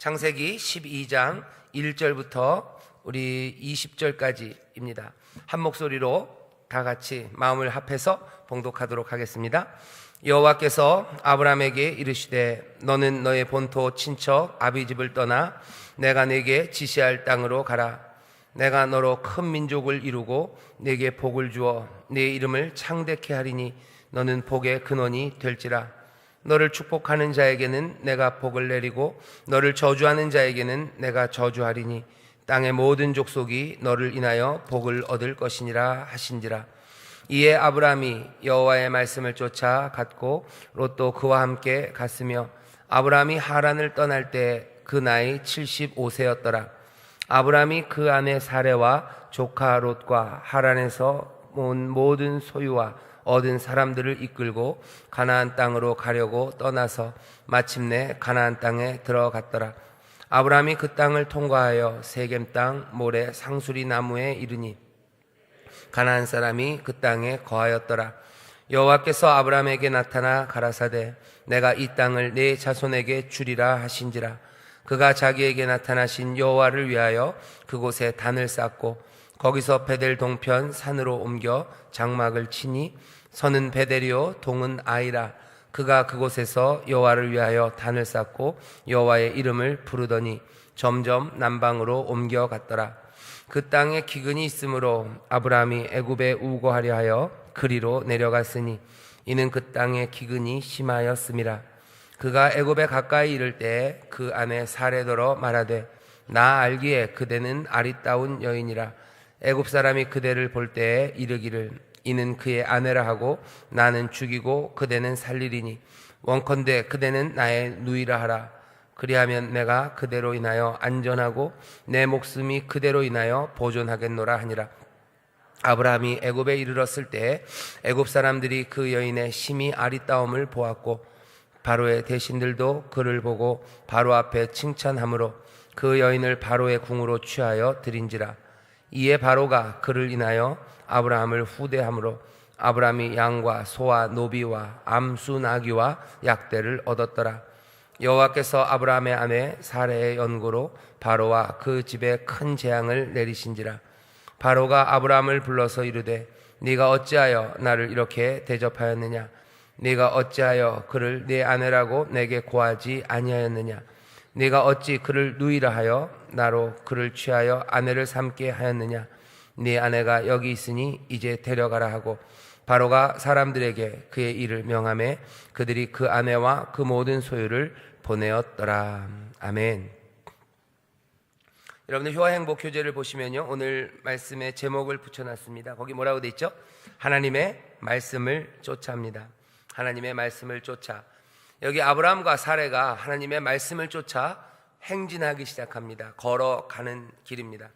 창세기 12장 1절부터 우리 20절까지입니다. 한 목소리로 다 같이 마음을 합해서 봉독하도록 하겠습니다. 여호와께서 아브라함에게 이르시되 너는 너의 본토 친척 아비집을 떠나 내가 네게 지시할 땅으로 가라. 내가 너로 큰 민족을 이루고 네게 복을 주어 네 이름을 창대케 하리니 너는 복의 근원이 될지라. 너를 축복하는 자에게는 내가 복을 내리고 너를 저주하는 자에게는 내가 저주하리니 땅의 모든 족속이 너를 인하여 복을 얻을 것이니라 하신지라. 이에 아브라함이 여호와의 말씀을 쫓아 갔고 롯도 그와 함께 갔으며 아브라함이 하란을 떠날 때 그 나이 75세였더라. 아브라함이 그 아내 사레와 조카 롯과 하란에서 온 모든 소유와 얻은 사람들을 이끌고 가나안 땅으로 가려고 떠나서 마침내 가나안 땅에 들어갔더라. 아브라함이 그 땅을 통과하여 세겜 땅 모래 상수리 나무에 이르니 가나안 사람이 그 땅에 거하였더라. 여호와께서 아브라함에게 나타나 가라사대 내가 이 땅을 네 자손에게 주리라 하신지라. 그가 자기에게 나타나신 여호와를 위하여 그곳에 단을 쌓고 거기서 베델 동편 산으로 옮겨 장막을 치니 서는 베델이요 동은 아이라. 그가 그곳에서 여호와를 위하여 단을 쌓고 여호와의 이름을 부르더니 점점 남방으로 옮겨갔더라. 그 땅에 기근이 있으므로 아브라함이 애굽에 우거하려 하여 그리로 내려갔으니 이는 그 땅에 기근이 심하였음이라. 그가 애굽에 가까이 이를 때 그 아내 사레더러 말하되 나 알기에 그대는 아리따운 여인이라. 애굽 사람이 그대를 볼 때에 이르기를 이는 그의 아내라 하고 나는 죽이고 그대는 살리리니 원컨대 그대는 나의 누이라 하라. 그리하면 내가 그대로 인하여 안전하고 내 목숨이 그대로 인하여 보존하겠노라 하니라. 아브라함이 애굽에 이르렀을 때 애굽 사람들이 그 여인의 심히 아리따움을 보았고 바로의 대신들도 그를 보고 바로 앞에 칭찬하므로 그 여인을 바로의 궁으로 취하여 드린지라. 이에 바로가 그를 인하여 아브라함을 후대함으로 아브라함이 양과 소와 노비와 암수 나귀와 약대를 얻었더라. 여호와께서 아브라함의 아내 사레의 연고로 바로와 그 집에 큰 재앙을 내리신지라. 바로가 아브라함을 불러서 이르되 네가 어찌하여 나를 이렇게 대접하였느냐. 네가 어찌하여 그를 네 아내라고 내게 고하지 아니하였느냐. 네가 어찌 그를 누이라 하여 나로 그를 취하여 아내를 삼게 하였느냐. 네 아내가 여기 있으니 이제 데려가라 하고 바로가 사람들에게 그의 일을 명하매 그들이 그 아내와 그 모든 소유를 보내었더라. 아멘. 여러분들 효화행복 교재를 보시면요 오늘 말씀의 제목을 붙여놨습니다. 거기 뭐라고 돼 있죠? 하나님의 말씀을 쫓아합니다. 하나님의 말씀을 쫓아. 여기 아브라함과 사레가 하나님의 말씀을 쫓아 행진하기 시작합니다. 걸어가는 길입니다.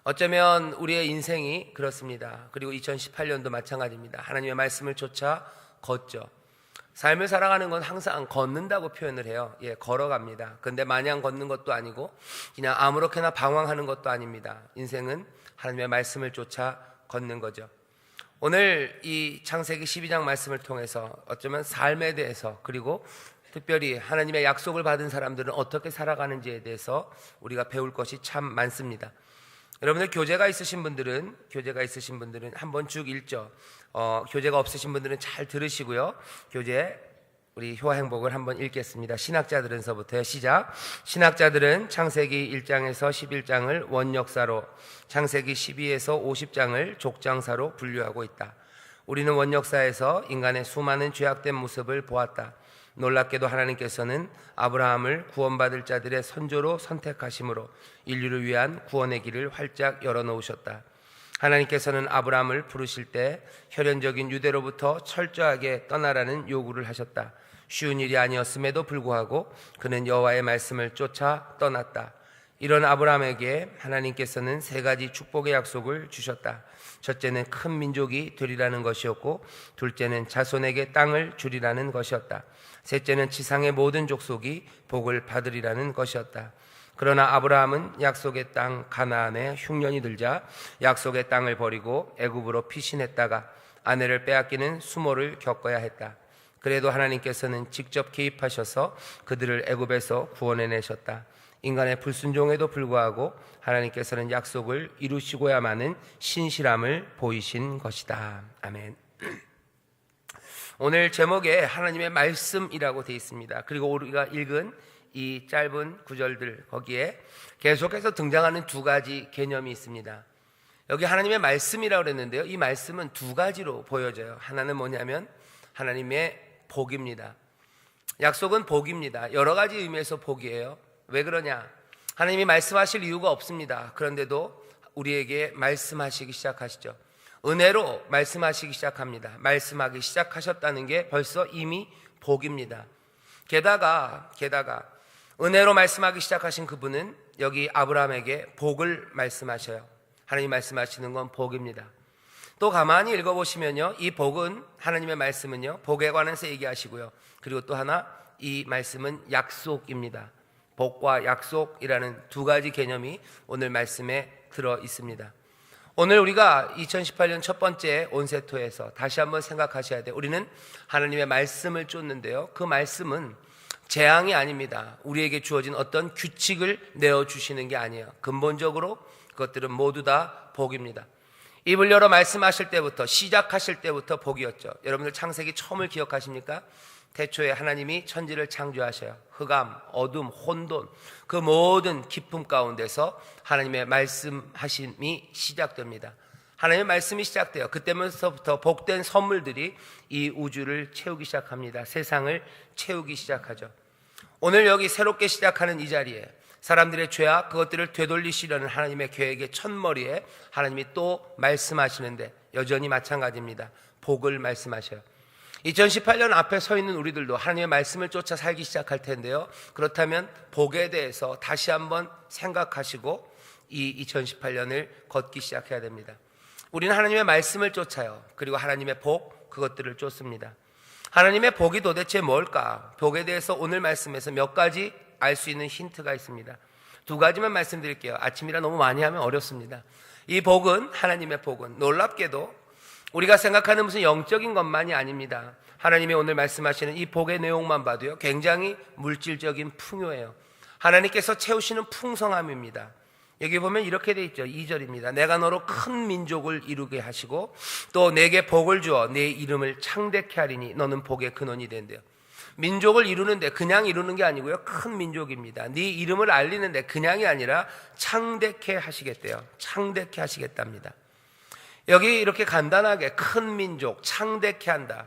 어쩌면 우리의 인생이 그렇습니다. 그리고 2018년도 마찬가지입니다. 하나님의 말씀을 쫓아 걷죠. 삶을 살아가는 건 항상 걷는다고 표현을 해요. 걸어갑니다. 근데 마냥 걷는 것도 아니고 그냥 아무렇게나 방황하는 것도 아닙니다. 인생은 하나님의 말씀을 쫓아 걷는 거죠. 오늘 이 창세기 12장 말씀을 통해서 어쩌면 삶에 대해서 그리고 특별히 하나님의 약속을 받은 사람들은 어떻게 살아가는지에 대해서 우리가 배울 것이 참 많습니다. 여러분들 교재가 있으신 분들은 한번 쭉 읽죠. 교재가 없으신 분들은 잘 들으시고요. 교재 우리 효화행복을 한번 읽겠습니다. 신학자들은서부터요. 시작. 신학자들은 창세기 1장에서 11장을 원역사로, 창세기 12에서 50장을 족장사로 분류하고 있다. 우리는 원역사에서 인간의 수많은 죄악된 모습을 보았다. 놀랍게도 하나님께서는 아브라함을 구원받을 자들의 선조로 선택하심으로 인류를 위한 구원의 길을 활짝 열어놓으셨다. 하나님께서는 아브라함을 부르실 때 혈연적인 유대로부터 철저하게 떠나라는 요구를 하셨다. 쉬운 일이 아니었음에도 불구하고 그는 여호와의 말씀을 쫓아 떠났다. 이런 아브라함에게 하나님께서는 세 가지 축복의 약속을 주셨다. 첫째는 큰 민족이 되리라는 것이었고, 둘째는 자손에게 땅을 주리라는 것이었다. 셋째는 지상의 모든 족속이 복을 받으리라는 것이었다. 그러나 아브라함은 약속의 땅 가나안에 흉년이 들자 약속의 땅을 버리고 애굽으로 피신했다가 아내를 빼앗기는 수모를 겪어야 했다. 그래도 하나님께서는 직접 개입하셔서 그들을 애굽에서 구원해내셨다. 인간의 불순종에도 불구하고 하나님께서는 약속을 이루시고야만은 신실함을 보이신 것이다. 아멘. 오늘 제목에 하나님의 말씀이라고 되어 있습니다. 그리고 우리가 읽은 이 짧은 구절들, 거기에 계속해서 등장하는 두 가지 개념이 있습니다. 여기 하나님의 말씀이라고 그랬는데요, 이 말씀은 두 가지로 보여져요. 하나는 뭐냐면 하나님의 복입니다. 약속은 복입니다. 여러 가지 의미에서 복이에요. 왜 그러냐? 하나님이 말씀하실 이유가 없습니다. 그런데도 우리에게 말씀하시기 시작하시죠. 은혜로 말씀하시기 시작합니다. 말씀하기 시작하셨다는 게 벌써 이미 복입니다. 게다가 은혜로 말씀하기 시작하신 그분은 여기 아브라함에게 복을 말씀하셔요. 하나님 말씀하시는 건 복입니다. 또 가만히 읽어보시면요, 이 복은, 하나님의 말씀은요, 복에 관해서 얘기하시고요. 그리고 또 하나, 이 말씀은 약속입니다. 복과 약속이라는 두 가지 개념이 오늘 말씀에 들어 있습니다. 오늘 우리가 2018년 첫 번째 온세토에서 다시 한번 생각하셔야 돼요. 우리는 하나님의 말씀을 쫓는데요, 그 말씀은 재앙이 아닙니다. 우리에게 주어진 어떤 규칙을 내어주시는 게 아니에요. 근본적으로 그것들은 모두 다 복입니다. 입을 열어 말씀하실 때부터, 시작하실 때부터 복이었죠. 여러분들 창세기 처음을 기억하십니까? 태초에 하나님이 천지를 창조하셔요. 흑암, 어둠, 혼돈, 그 모든 기쁨 가운데서 하나님의 말씀하심이 시작됩니다. 하나님의 말씀이 시작돼요. 그때부터 복된 선물들이 이 우주를 채우기 시작합니다. 세상을 채우기 시작하죠. 오늘 여기 새롭게 시작하는 이 자리에 사람들의 죄악, 그것들을 되돌리시려는 하나님의 계획의 첫머리에 하나님이 또 말씀하시는데 여전히 마찬가지입니다. 복을 말씀하셔요. 2018년 앞에 서 있는 우리들도 하나님의 말씀을 쫓아 살기 시작할 텐데요, 그렇다면 복에 대해서 다시 한번 생각하시고 이 2018년을 걷기 시작해야 됩니다. 우리는 하나님의 말씀을 쫓아요. 그리고 하나님의 복, 그것들을 쫓습니다. 하나님의 복이 도대체 뭘까? 복에 대해서 오늘 말씀에서 몇 가지 알 수 있는 힌트가 있습니다. 두 가지만 말씀드릴게요. 아침이라 너무 많이 하면 어렵습니다. 이 복은, 하나님의 복은 놀랍게도 우리가 생각하는 무슨 영적인 것만이 아닙니다. 하나님이 오늘 말씀하시는 이 복의 내용만 봐도요, 굉장히 물질적인 풍요예요. 하나님께서 채우시는 풍성함입니다. 여기 보면 이렇게 돼 있죠. 2절입니다. 내가 너로 큰 민족을 이루게 하시고 또 내게 복을 주어 내 이름을 창대케 하리니 너는 복의 근원이 된대요. 민족을 이루는데 그냥 이루는 게 아니고요, 큰 민족입니다. 네 이름을 알리는데 그냥이 아니라 창대케 하시겠대요. 창대케 하시겠답니다. 여기 이렇게 간단하게 큰 민족, 창대케 한다.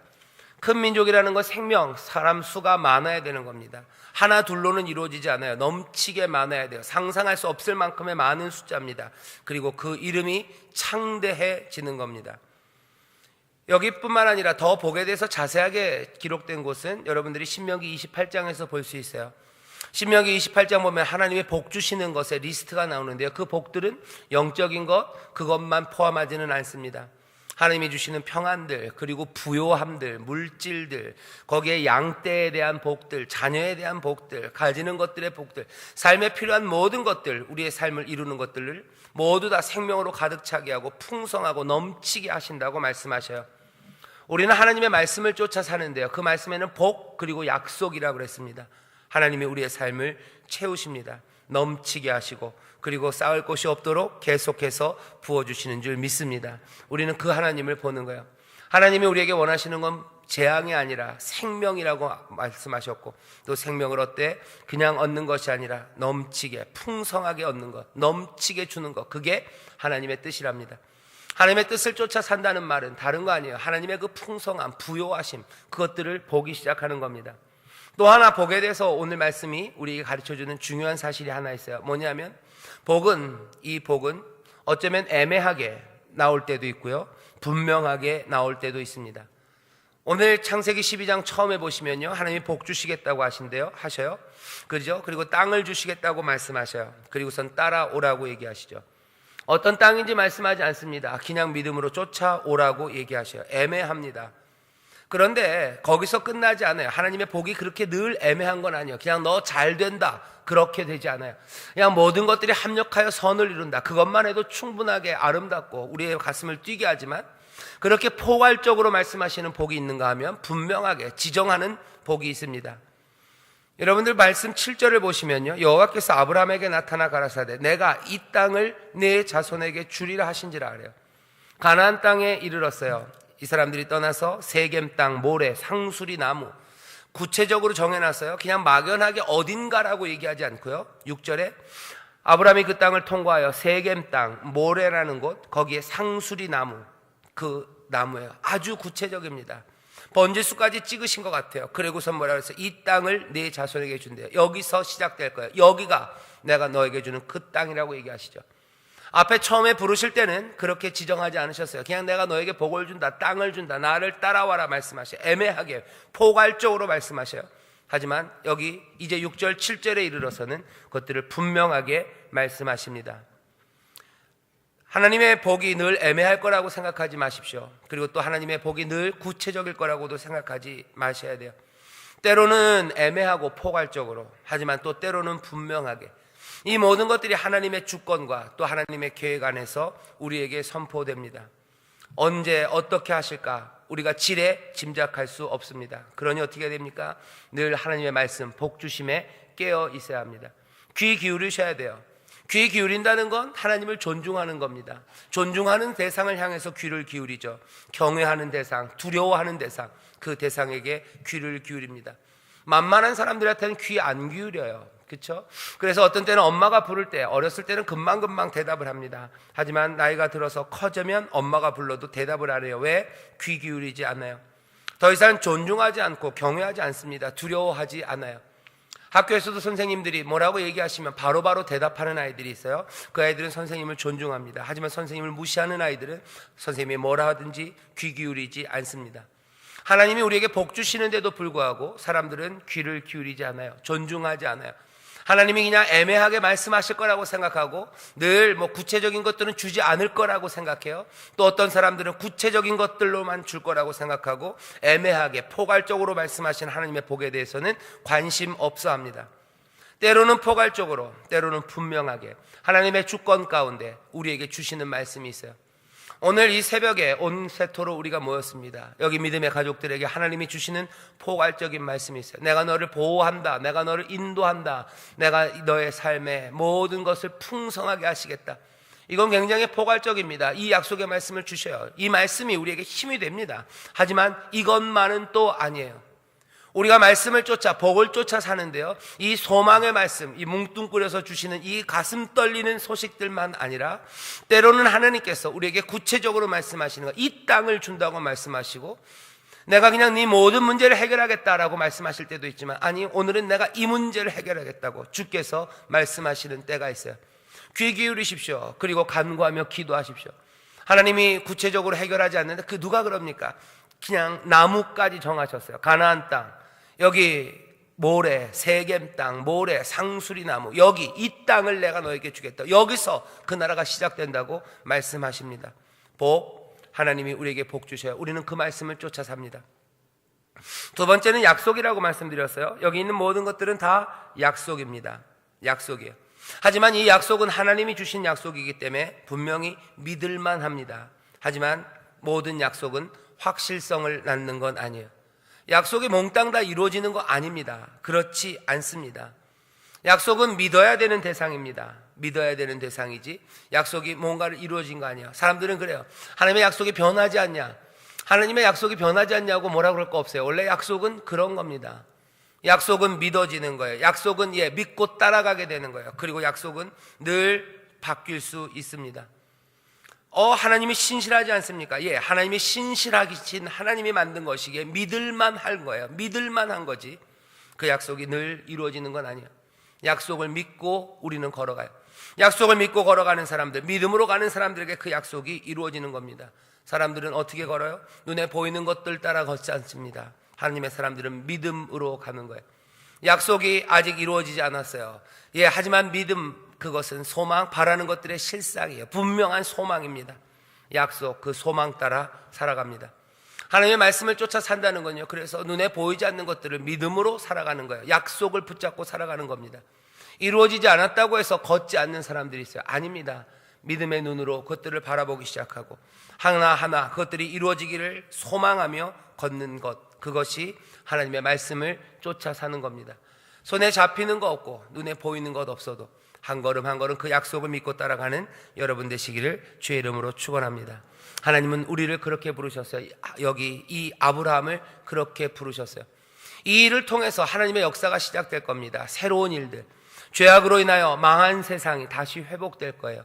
큰 민족이라는 건 생명, 사람 수가 많아야 되는 겁니다. 하나 둘로는 이루어지지 않아요. 넘치게 많아야 돼요. 상상할 수 없을 만큼의 많은 숫자입니다. 그리고 그 이름이 창대해지는 겁니다. 여기뿐만 아니라 더 복에 대해서 자세하게 기록된 곳은 여러분들이 신명기 28장에서 볼 수 있어요. 신명기 28장 보면 하나님의 복 주시는 것의 리스트가 나오는데요, 그 복들은 영적인 것, 그것만 포함하지는 않습니다. 하나님이 주시는 평안들, 그리고 부요함들, 물질들, 거기에 양떼에 대한 복들, 자녀에 대한 복들, 가지는 것들의 복들, 삶에 필요한 모든 것들, 우리의 삶을 이루는 것들을 모두 다 생명으로 가득 차게 하고 풍성하고 넘치게 하신다고 말씀하셔요. 우리는 하나님의 말씀을 쫓아 사는데요, 그 말씀에는 복 그리고 약속이라고 그랬습니다. 하나님이 우리의 삶을 채우십니다. 넘치게 하시고 그리고 쌓을 곳이 없도록 계속해서 부어주시는 줄 믿습니다. 우리는 그 하나님을 보는 거예요. 하나님이 우리에게 원하시는 건 재앙이 아니라 생명이라고 말씀하셨고, 또 생명을 어때? 그냥 얻는 것이 아니라 넘치게 풍성하게 얻는 것, 넘치게 주는 것, 그게 하나님의 뜻이랍니다. 하나님의 뜻을 쫓아 산다는 말은 다른 거 아니에요. 하나님의 그 풍성함, 부요하심, 그것들을 보기 시작하는 겁니다. 또 하나 복에 대해서 오늘 말씀이 우리에게 가르쳐주는 중요한 사실이 하나 있어요. 뭐냐면 이 복은 어쩌면 애매하게 나올 때도 있고요, 분명하게 나올 때도 있습니다. 오늘 창세기 12장 처음에 보시면요, 하나님이 복 주시겠다고 하셔요. 그죠? 그리고 땅을 주시겠다고 말씀하셔요. 그리고선 따라오라고 얘기하시죠. 어떤 땅인지 말씀하지 않습니다. 그냥 믿음으로 쫓아오라고 얘기하셔요. 애매합니다. 그런데 거기서 끝나지 않아요. 하나님의 복이 그렇게 늘 애매한 건 아니에요. 그냥 너 잘 된다, 그렇게 되지 않아요. 그냥 모든 것들이 합력하여 선을 이룬다, 그것만 해도 충분하게 아름답고 우리의 가슴을 뛰게 하지만, 그렇게 포괄적으로 말씀하시는 복이 있는가 하면 분명하게 지정하는 복이 있습니다. 여러분들 말씀 7절을 보시면요, 여호와께서 아브라함에게 나타나 가라사대 내가 이 땅을 내 자손에게 주리라 하신지라 그래요. 가나안 땅에 이르렀어요. 이 사람들이 떠나서 세겜 땅, 모래, 상수리 나무 구체적으로 정해놨어요. 그냥 막연하게 어딘가라고 얘기하지 않고요. 6절에 아브라함이 그 땅을 통과하여 세겜 땅, 모래라는 곳, 거기에 상수리 나무, 그 나무예요. 아주 구체적입니다. 번지수까지 찍으신 것 같아요. 그리고서 뭐라 그랬어요? 이 땅을 네 자손에게 준대요. 여기서 시작될 거예요. 여기가 내가 너에게 주는 그 땅이라고 얘기하시죠. 앞에 처음에 부르실 때는 그렇게 지정하지 않으셨어요. 그냥 내가 너에게 복을 준다, 땅을 준다, 나를 따라와라 말씀하셔요. 애매하게 포괄적으로 말씀하셔요. 하지만 여기 이제 6절 7절에 이르러서는 그것들을 분명하게 말씀하십니다. 하나님의 복이 늘 애매할 거라고 생각하지 마십시오. 그리고 또 하나님의 복이 늘 구체적일 거라고도 생각하지 마셔야 돼요. 때로는 애매하고 포괄적으로, 하지만 또 때로는 분명하게, 이 모든 것들이 하나님의 주권과 또 하나님의 계획 안에서 우리에게 선포됩니다. 언제 어떻게 하실까 우리가 지레 짐작할 수 없습니다. 그러니 어떻게 됩니까? 늘 하나님의 말씀 복주심에 깨어 있어야 합니다. 귀 기울이셔야 돼요. 귀 기울인다는 건 하나님을 존중하는 겁니다. 존중하는 대상을 향해서 귀를 기울이죠. 경외하는 대상, 두려워하는 대상, 그 대상에게 귀를 기울입니다. 만만한 사람들한테는 귀 안 기울여요. 그렇죠? 그래서 어떤 때는 엄마가 부를 때, 어렸을 때는 금방금방 대답을 합니다. 하지만 나이가 들어서 커지면 엄마가 불러도 대답을 안 해요. 왜? 귀 기울이지 않아요. 더 이상 존중하지 않고 경외하지 않습니다. 두려워하지 않아요. 학교에서도 선생님들이 뭐라고 얘기하시면 바로바로 대답하는 아이들이 있어요. 그 아이들은 선생님을 존중합니다. 하지만 선생님을 무시하는 아이들은 선생님이 뭐라 하든지 귀 기울이지 않습니다. 하나님이 우리에게 복 주시는데도 불구하고 사람들은 귀를 기울이지 않아요. 존중하지 않아요. 하나님이 그냥 애매하게 말씀하실 거라고 생각하고 늘 구체적인 것들은 주지 않을 거라고 생각해요. 또 어떤 사람들은 구체적인 것들로만 줄 거라고 생각하고 애매하게 포괄적으로 말씀하신 하나님의 복에 대해서는 관심 없어 합니다. 때로는 포괄적으로, 때로는 분명하게 하나님의 주권 가운데 우리에게 주시는 말씀이 있어요. 오늘 이 새벽에 온 세토로 우리가 모였습니다. 여기 믿음의 가족들에게 하나님이 주시는 포괄적인 말씀이 있어요. 내가 너를 보호한다, 내가 너를 인도한다, 내가 너의 삶에 모든 것을 풍성하게 하시겠다. 이건 굉장히 포괄적입니다. 이 약속의 말씀을 주셔요. 이 말씀이 우리에게 힘이 됩니다. 하지만 이것만은 또 아니에요. 우리가 말씀을 쫓아 복을 쫓아 사는데요, 이 소망의 말씀, 이 뭉뚱그려서 주시는 이 가슴 떨리는 소식들만 아니라 때로는 하나님께서 우리에게 구체적으로 말씀하시는 것, 이 땅을 준다고 말씀하시고 내가 그냥 네 모든 문제를 해결하겠다라고 말씀하실 때도 있지만, 아니 오늘은 내가 이 문제를 해결하겠다고 주께서 말씀하시는 때가 있어요. 귀 기울이십시오. 그리고 간구하며 기도하십시오. 하나님이 구체적으로 해결하지 않는데 그 누가 그럽니까? 그냥 나무까지 정하셨어요. 가나안 땅, 여기 모래, 세겜 땅, 모래, 상수리 나무, 여기 이 땅을 내가 너에게 주겠다. 여기서 그 나라가 시작된다고 말씀하십니다. 복, 하나님이 우리에게 복 주셔요. 우리는 그 말씀을 쫓아 삽니다. 두 번째는 약속이라고 말씀드렸어요. 여기 있는 모든 것들은 다 약속입니다. 약속이에요. 하지만 이 약속은 하나님이 주신 약속이기 때문에 분명히 믿을만 합니다. 하지만 모든 약속은 확실성을 낳는 건 아니에요. 약속이 몽땅 다 이루어지는 거 아닙니다. 그렇지 않습니다. 약속은 믿어야 되는 대상입니다. 믿어야 되는 대상이지 약속이 뭔가를 이루어진 거 아니에요. 사람들은 그래요. 하나님의 약속이 변하지 않냐, 하나님의 약속이 변하지 않냐고 뭐라 그럴 거 없어요. 원래 약속은 그런 겁니다. 약속은 믿어지는 거예요. 약속은 믿고 따라가게 되는 거예요. 그리고 약속은 늘 바뀔 수 있습니다. 하나님이 신실하지 않습니까? 하나님이 신실하신 하나님이 만든 것이기에 믿을만 할 거예요. 믿을만 한 거지 그 약속이 늘 이루어지는 건 아니에요. 약속을 믿고 우리는 걸어가요. 약속을 믿고 걸어가는 사람들, 믿음으로 가는 사람들에게 그 약속이 이루어지는 겁니다. 사람들은 어떻게 걸어요? 눈에 보이는 것들 따라 걷지 않습니다. 하나님의 사람들은 믿음으로 가는 거예요. 약속이 아직 이루어지지 않았어요. 하지만 믿음, 그것은 소망, 바라는 것들의 실상이에요. 분명한 소망입니다. 약속, 그 소망 따라 살아갑니다. 하나님의 말씀을 쫓아 산다는 건요, 그래서 눈에 보이지 않는 것들을 믿음으로 살아가는 거예요. 약속을 붙잡고 살아가는 겁니다. 이루어지지 않았다고 해서 걷지 않는 사람들이 있어요. 아닙니다. 믿음의 눈으로 그것들을 바라보기 시작하고 하나하나 그것들이 이루어지기를 소망하며 걷는 것, 그것이 하나님의 말씀을 쫓아 사는 겁니다. 손에 잡히는 거 없고 눈에 보이는 것 없어도 한 걸음 한 걸음 그 약속을 믿고 따라가는 여러분 되시기를 주의 이름으로 축원합니다. 하나님은 우리를 그렇게 부르셨어요. 여기 이 아브라함을 그렇게 부르셨어요. 이 일을 통해서 하나님의 역사가 시작될 겁니다. 새로운 일들, 죄악으로 인하여 망한 세상이 다시 회복될 거예요.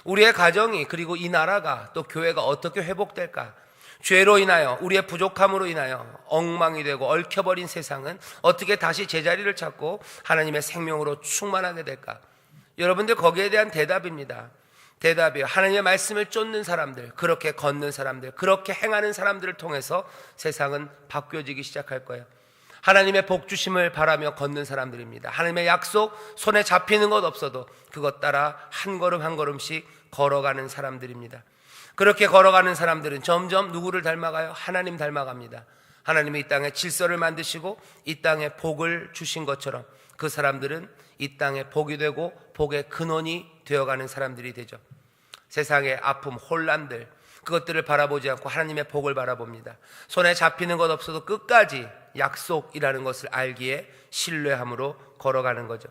우리의 가정이, 그리고 이 나라가, 또 교회가 어떻게 회복될까? 죄로 인하여, 우리의 부족함으로 인하여 엉망이 되고 얽혀버린 세상은 어떻게 다시 제자리를 찾고 하나님의 생명으로 충만하게 될까? 여러분들 거기에 대한 대답입니다. 대답이요. 하나님의 말씀을 쫓는 사람들, 그렇게 걷는 사람들, 그렇게 행하는 사람들을 통해서 세상은 바뀌어지기 시작할 거예요. 하나님의 복 주심을 바라며 걷는 사람들입니다. 하나님의 약속, 손에 잡히는 것 없어도 그것 따라 한 걸음 한 걸음씩 걸어가는 사람들입니다. 그렇게 걸어가는 사람들은 점점 누구를 닮아가요? 하나님 닮아갑니다. 하나님이 이 땅에 질서를 만드시고 이 땅에 복을 주신 것처럼 그 사람들은 이 땅에 복이 되고 복의 근원이 되어가는 사람들이 되죠. 세상의 아픔, 혼란들, 그것들을 바라보지 않고 하나님의 복을 바라봅니다. 손에 잡히는 것 없어도 끝까지 약속이라는 것을 알기에 신뢰함으로 걸어가는 거죠.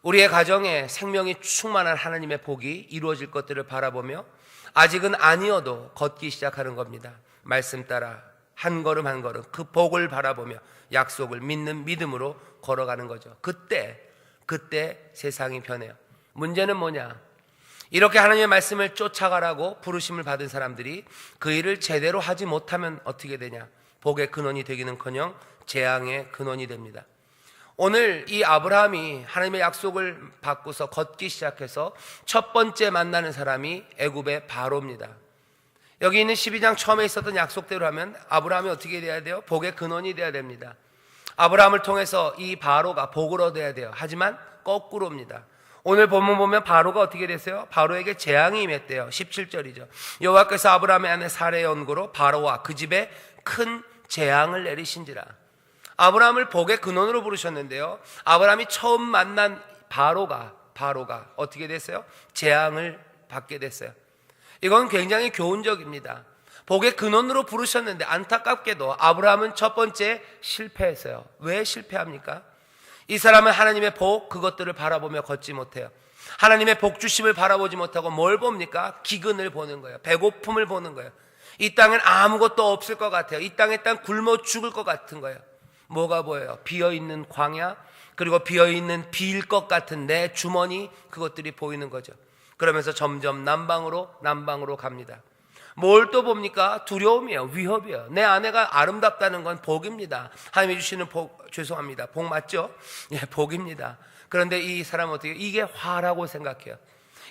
우리의 가정에 생명이 충만한 하나님의 복이 이루어질 것들을 바라보며 아직은 아니어도 걷기 시작하는 겁니다. 말씀 따라 한 걸음 한 걸음 그 복을 바라보며 약속을 믿는 믿음으로 걸어가는 거죠. 그때 세상이 변해요. 문제는 뭐냐? 이렇게 하나님의 말씀을 쫓아가라고 부르심을 받은 사람들이 그 일을 제대로 하지 못하면 어떻게 되냐? 복의 근원이 되기는커녕 재앙의 근원이 됩니다. 오늘 이 아브라함이 하나님의 약속을 받고서 걷기 시작해서 첫 번째 만나는 사람이 애굽의 바로입니다. 여기 있는 12장 처음에 있었던 약속대로 하면 아브라함이 어떻게 돼야 돼요? 복의 근원이 돼야 됩니다. 아브라함을 통해서 이 바로가 복을 얻어야 돼요. 하지만 거꾸로입니다. 오늘 본문 보면 바로가 어떻게 됐어요? 바로에게 재앙이 임했대요. 17절이죠. 여호와께서 아브라함의 아내 사레의 언고로 바로와 그 집에 큰 재앙을 내리신지라. 아브라함을 복의 근원으로 부르셨는데요, 아브라함이 처음 만난 바로가 어떻게 됐어요? 재앙을 받게 됐어요. 이건 굉장히 교훈적입니다. 복의 근원으로 부르셨는데 안타깝게도 아브라함은 첫 번째 실패했어요. 왜 실패합니까? 이 사람은 하나님의 복, 그것들을 바라보며 걷지 못해요. 하나님의 복 주심을 바라보지 못하고 뭘 봅니까? 기근을 보는 거예요. 배고픔을 보는 거예요. 이 땅엔 아무것도 없을 것 같아요. 이 땅에 딱 굶어 죽을 것 같은 거예요. 뭐가 보여요? 비어있는 광야, 그리고 비어있는 비일 것 같은 내 주머니, 그것들이 보이는 거죠. 그러면서 점점 남방으로 갑니다. 뭘 또 봅니까? 두려움이에요. 위협이에요. 내 아내가 아름답다는 건 복입니다. 하나님이 주시는 복, 죄송합니다. 복 맞죠? 예, 복입니다. 그런데 이 사람은 어떻게, 이게 화라고 생각해요.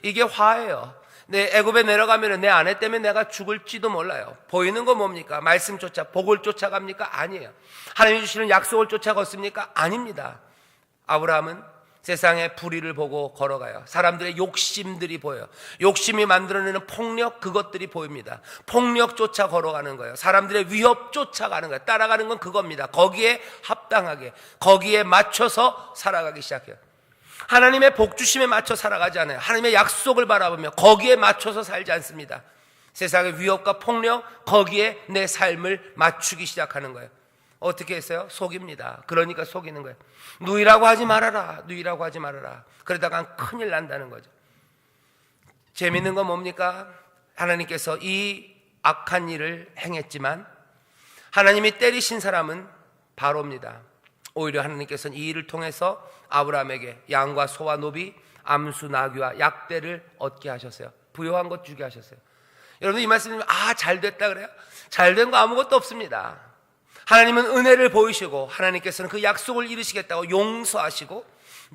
이게 화예요. 내 애굽에 내려가면 내 아내 때문에 내가 죽을지도 몰라요. 보이는 건 뭡니까? 말씀 쫓아, 복을 쫓아갑니까? 아니에요. 하나님이 주시는 약속을 쫓아 걷습니까? 아닙니다. 아브라함은 세상의 불의를 보고 걸어가요. 사람들의 욕심들이 보여요. 욕심이 만들어내는 폭력, 그것들이 보입니다. 폭력 쫓아 걸어가는 거예요. 사람들의 위협 쫓아가는 거예요. 따라가는 건 그겁니다. 거기에 합당하게, 거기에 맞춰서 살아가기 시작해요. 하나님의 복주심에 맞춰 살아가지 않아요. 하나님의 약속을 바라보며 거기에 맞춰서 살지 않습니다. 세상의 위협과 폭력, 거기에 내 삶을 맞추기 시작하는 거예요. 어떻게 했어요? 속입니다. 그러니까 속이는 거예요. 누이라고 하지 말아라. 누이라고 하지 말아라. 그러다가 큰일 난다는 거죠. 재밌는 건 뭡니까? 하나님께서 이 악한 일을 행했지만 하나님이 때리신 사람은 바로입니다. 오히려 하나님께서는 이 일을 통해서 아브라함에게 양과 소와 노비, 암수, 나귀와 약대를 얻게 하셨어요. 부요한 것 주게 하셨어요. 여러분, 이 말씀이 잘 됐다 그래요? 잘 된 거 아무것도 없습니다. 하나님은 은혜를 보이시고 하나님께서는 그 약속을 이루시겠다고 용서하시고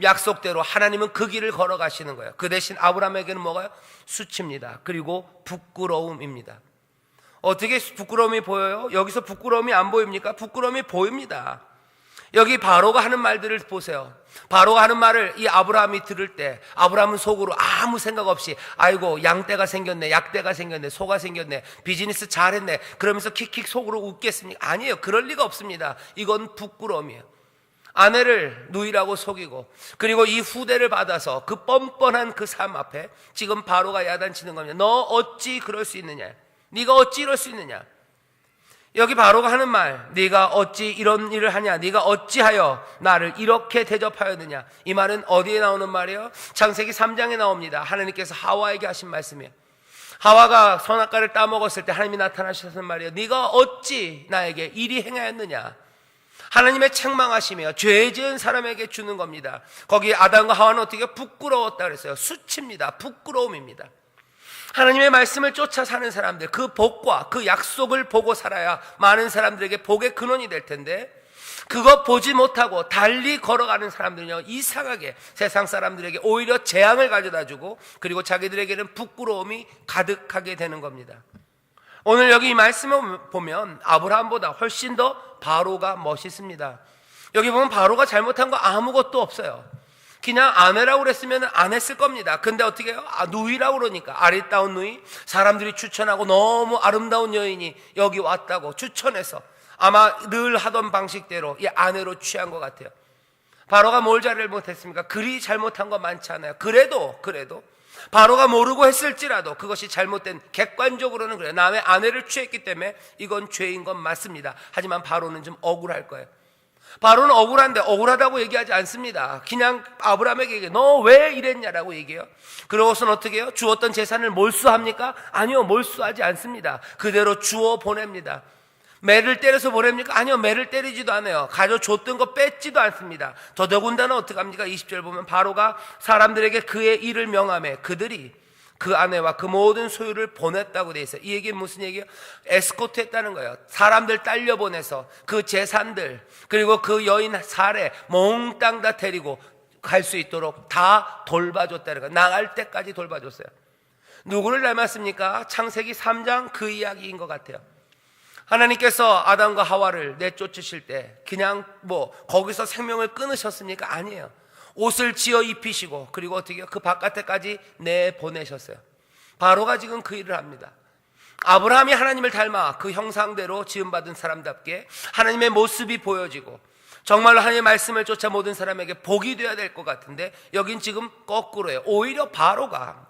약속대로 하나님은 그 길을 걸어가시는 거예요. 그 대신 아브라함에게는 뭐가요? 수치입니다. 그리고 부끄러움입니다. 어떻게 부끄러움이 보여요? 여기서 부끄러움이 안 보입니까? 부끄러움이 보입니다. 여기 바로가 하는 말들을 보세요. 바로가 하는 말을 이 아브라함이 들을 때 아브라함은 속으로 아무 생각 없이 아이고 양떼가 생겼네, 약떼가 생겼네, 소가 생겼네, 비즈니스 잘했네, 그러면서 킥킥 속으로 웃겠습니까? 아니에요. 그럴 리가 없습니다. 이건 부끄러움이에요. 아내를 누이라고 속이고 그리고 이 후대를 받아서 그 뻔뻔한 그 삶 앞에 지금 바로가 야단치는 겁니다. 너 어찌 그럴 수 있느냐? 네가 어찌 이럴 수 있느냐? 여기 바로가 하는 말, 네가 어찌 이런 일을 하냐, 네가 어찌하여 나를 이렇게 대접하였느냐. 이 말은 어디에 나오는 말이에요? 창세기 3장에 나옵니다. 하나님께서 하와에게 하신 말씀이에요. 하와가 선악과를 따먹었을 때 하나님이 나타나셨단 말이에요. 네가 어찌 나에게 이리 행하였느냐. 하나님의 책망하시며 죄 지은 사람에게 주는 겁니다. 거기 아담과 하와는 어떻게 부끄러웠다 그랬어요. 수치입니다. 부끄러움입니다. 하나님의 말씀을 쫓아 사는 사람들, 그 복과 그 약속을 보고 살아야 많은 사람들에게 복의 근원이 될 텐데, 그거 보지 못하고 달리 걸어가는 사람들은요, 이상하게 세상 사람들에게 오히려 재앙을 가져다주고, 그리고 자기들에게는 부끄러움이 가득하게 되는 겁니다. 오늘 여기 이 말씀을 보면 아브라함보다 훨씬 더 바로가 멋있습니다. 여기 보면 바로가 잘못한 거 아무것도 없어요. 그냥 아내라고 그랬으면 안 했을 겁니다. 근데 어떻게 해요? 누이라고 그러니까, 아리따운 누이, 사람들이 추천하고 너무 아름다운 여인이 여기 왔다고 추천해서 아마 늘 하던 방식대로 이 아내로 취한 것 같아요. 바로가 뭘 잘못했습니까? 그리 잘못한 거 많지 않아요. 그래도 바로가 모르고 했을지라도 그것이 잘못된, 객관적으로는 그래요. 남의 아내를 취했기 때문에 이건 죄인 건 맞습니다. 하지만 바로는 좀 억울할 거예요. 바로는 억울한데 억울하다고 얘기하지 않습니다. 그냥 아브라함에게 얘기해요. 너 왜 이랬냐라고 얘기해요. 그러고서는 어떻게 해요? 주었던 재산을 몰수합니까? 아니요, 몰수하지 않습니다. 그대로 주어 보냅니다. 매를 때려서 보냅니까? 아니요, 매를 때리지도 않아요. 가져줬던 거 뺏지도 않습니다. 더더군다나 어떡합니까? 20절 보면 바로가 사람들에게 그의 일을 명하며 그들이 그 아내와 그 모든 소유를 보냈다고 돼 있어요. 이 얘기는 무슨 얘기예요? 에스코트 했다는 거예요. 사람들 딸려 보내서 그 재산들, 그리고 그 여인 살에 몽땅 다 데리고 갈 수 있도록 다 돌봐줬다는 거예요. 나갈 때까지 돌봐줬어요. 누구를 닮았습니까? 창세기 3장 그 이야기인 것 같아요. 하나님께서 아담과 하와를 내쫓으실 때 그냥 거기서 생명을 끊으셨습니까? 아니에요. 옷을 지어 입히시고, 그리고 어떻게 해요? 그 바깥에까지 내보내셨어요. 바로가 지금 그 일을 합니다. 아브라함이 하나님을 닮아 그 형상대로 지음받은 사람답게 하나님의 모습이 보여지고, 정말로 하나님의 말씀을 쫓아 모든 사람에게 복이 되어야 될 것 같은데, 여긴 지금 거꾸로예요. 오히려 바로가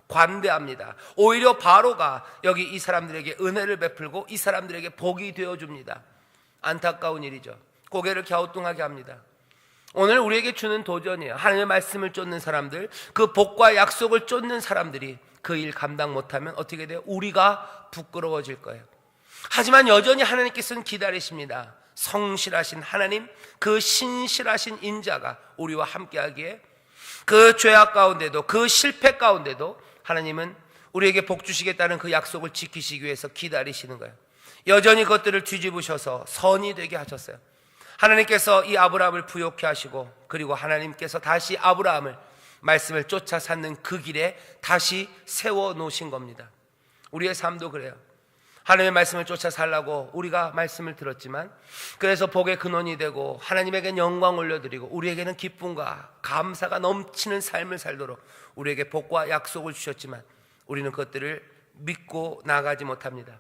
관대합니다. 오히려 바로가 여기 이 사람들에게 은혜를 베풀고 이 사람들에게 복이 되어줍니다. 안타까운 일이죠. 고개를 갸우뚱하게 합니다. 오늘 우리에게 주는 도전이에요. 하나님의 말씀을 쫓는 사람들, 그 복과 약속을 쫓는 사람들이 그 일 감당 못하면 어떻게 돼요? 우리가 부끄러워질 거예요. 하지만 여전히 하나님께서는 기다리십니다. 성실하신 하나님, 그 신실하신 인자가 우리와 함께하기에, 그 죄악 가운데도, 그 실패 가운데도 하나님은 우리에게 복 주시겠다는 그 약속을 지키시기 위해서 기다리시는 거예요. 여전히 그것들을 뒤집으셔서 선이 되게 하셨어요. 하나님께서 이 아브라함을 부욕케 하시고, 그리고 하나님께서 다시 아브라함을 말씀을 쫓아 찾는 그 길에 다시 세워 놓으신 겁니다. 우리의 삶도 그래요. 하나님의 말씀을 쫓아 살라고 우리가 말씀을 들었지만, 그래서 복의 근원이 되고 하나님에게는 영광 올려드리고 우리에게는 기쁨과 감사가 넘치는 삶을 살도록 우리에게 복과 약속을 주셨지만, 우리는 그것들을 믿고 나가지 못합니다.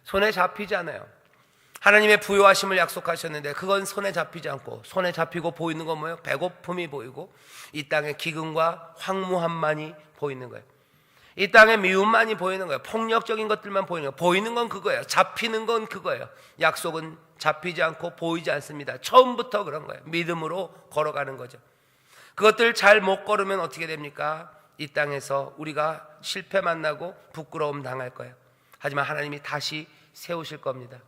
손에 잡히지 않아요. 하나님의 부요하심을 약속하셨는데 그건 손에 잡히지 않고, 손에 잡히고 보이는 건 뭐예요? 배고픔이 보이고 이 땅의 기근과 황무함만이 보이는 거예요. 이 땅의 미움만이 보이는 거예요. 폭력적인 것들만 보이는 거예요. 보이는 건 그거예요. 잡히는 건 그거예요. 약속은 잡히지 않고 보이지 않습니다. 처음부터 그런 거예요. 믿음으로 걸어가는 거죠. 그것들 잘 못 걸으면 어떻게 됩니까? 이 땅에서 우리가 실패 만나고 부끄러움 당할 거예요. 하지만 하나님이 다시 세우실 겁니다.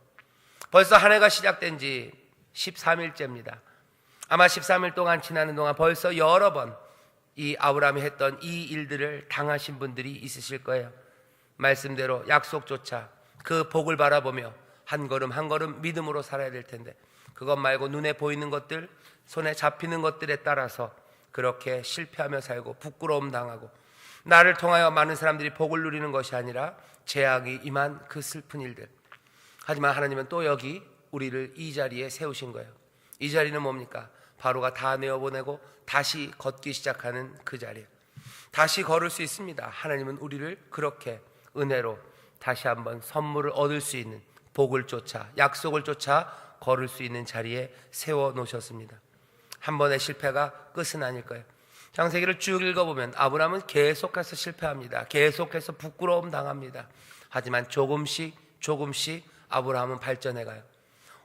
벌써 한 해가 시작된 지 13일째입니다. 아마 13일 동안 지나는 동안 벌써 여러 번 이 아브라함이 했던 이 일들을 당하신 분들이 있으실 거예요. 말씀대로 약속조차 그 복을 바라보며 한 걸음 한 걸음 믿음으로 살아야 될 텐데, 그것 말고 눈에 보이는 것들, 손에 잡히는 것들에 따라서 그렇게 실패하며 살고 부끄러움 당하고, 나를 통하여 많은 사람들이 복을 누리는 것이 아니라 재앙이 임한 그 슬픈 일들. 하지만 하나님은 또 여기 우리를 이 자리에 세우신 거예요. 이 자리는 뭡니까? 바로가 다 내어보내고 다시 걷기 시작하는 그 자리. 다시 걸을 수 있습니다. 하나님은 우리를 그렇게 은혜로 다시 한번 선물을 얻을 수 있는, 복을 쫓아 약속을 쫓아 걸을 수 있는 자리에 세워 놓으셨습니다. 한 번의 실패가 끝은 아닐 거예요. 창세기를 쭉 읽어보면 아브라함은 계속해서 실패합니다. 계속해서 부끄러움 당합니다. 하지만 조금씩 아브라함은 발전해 가요.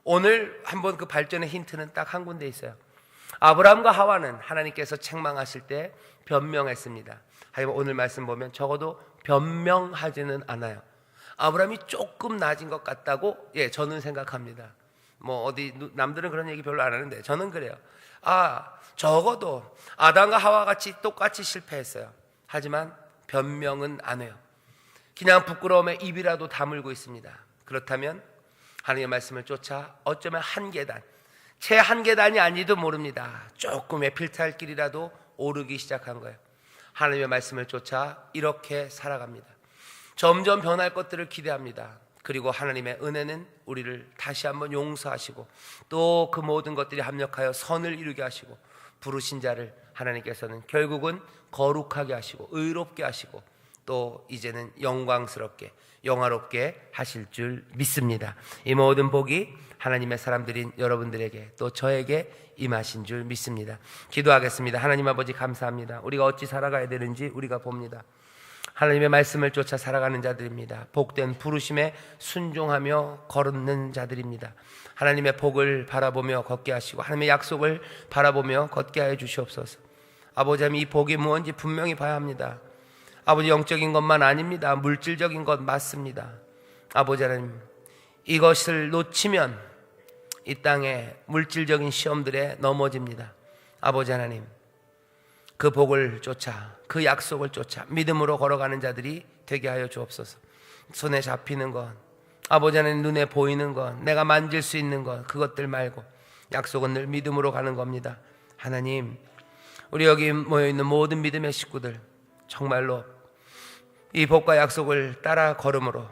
오늘 한번 그 발전의 힌트는 딱 한 군데 있어요. 아브라함과 하와는 하나님께서 책망하실 때 변명했습니다. 하지만 오늘 말씀 보면 적어도 변명하지는 않아요. 아브라함이 조금 낮은 것 같다고 저는 생각합니다. 뭐 어디 남들은 그런 얘기 별로 안 하는데 저는 그래요. 적어도 아담과 하와 같이 똑같이 실패했어요. 하지만 변명은 안 해요. 그냥 부끄러움에 입이라도 다물고 있습니다. 그렇다면 하나님의 말씀을 쫓아 어쩌면 한 계단, 채 한 계단이 아니도 모릅니다. 조금의 필탈길이라도 오르기 시작한 거예요. 하나님의 말씀을 쫓아 이렇게 살아갑니다. 점점 변할 것들을 기대합니다. 그리고 하나님의 은혜는 우리를 다시 한번 용서하시고 또 그 모든 것들이 합력하여 선을 이루게 하시고 부르신 자를 하나님께서는 결국은 거룩하게 하시고 의롭게 하시고 또 이제는 영광스럽게 영화롭게 하실 줄 믿습니다. 이 모든 복이 하나님의 사람들인 여러분들에게 또 저에게 임하신 줄 믿습니다. 기도하겠습니다. 하나님 아버지 감사합니다. 우리가 어찌 살아가야 되는지 우리가 봅니다. 하나님의 말씀을 쫓아 살아가는 자들입니다. 복된 부르심에 순종하며 걸는 자들입니다. 하나님의 복을 바라보며 걷게 하시고 하나님의 약속을 바라보며 걷게 하여 주시옵소서. 아버지 하나님, 이 복이 무엇인지 분명히 봐야 합니다. 아버지, 영적인 것만 아닙니다. 물질적인 것 맞습니다. 아버지 하나님, 이것을 놓치면 이 땅에 물질적인 시험들에 넘어집니다. 아버지 하나님, 그 복을 쫓아 그 약속을 쫓아 믿음으로 걸어가는 자들이 되게 하여 주옵소서. 손에 잡히는 것, 아버지 하나님 눈에 보이는 것, 내가 만질 수 있는 것, 그것들 말고 약속은 늘 믿음으로 가는 겁니다. 하나님, 우리 여기 모여있는 모든 믿음의 식구들 정말로 이 복과 약속을 따라 걸음으로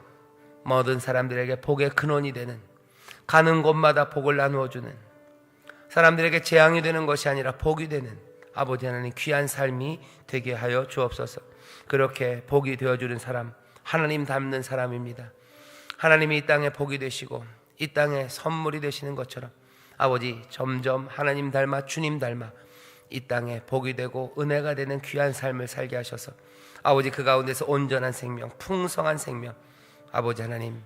모든 사람들에게 복의 근원이 되는, 가는 곳마다 복을 나누어주는, 사람들에게 재앙이 되는 것이 아니라 복이 되는 아버지 하나님 귀한 삶이 되게 하여 주옵소서. 그렇게 복이 되어주는 사람, 하나님 닮는 사람입니다. 하나님이 이 땅에 복이 되시고 이 땅에 선물이 되시는 것처럼 아버지, 점점 하나님 닮아 주님 닮아 이 땅에 복이 되고 은혜가 되는 귀한 삶을 살게 하셔서 아버지, 그 가운데서 온전한 생명, 풍성한 생명, 아버지 하나님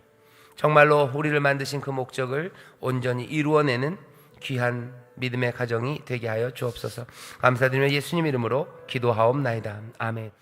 정말로 우리를 만드신 그 목적을 온전히 이루어내는 귀한 믿음의 가정이 되게 하여 주옵소서. 감사드리며 예수님 이름으로 기도하옵나이다. 아멘.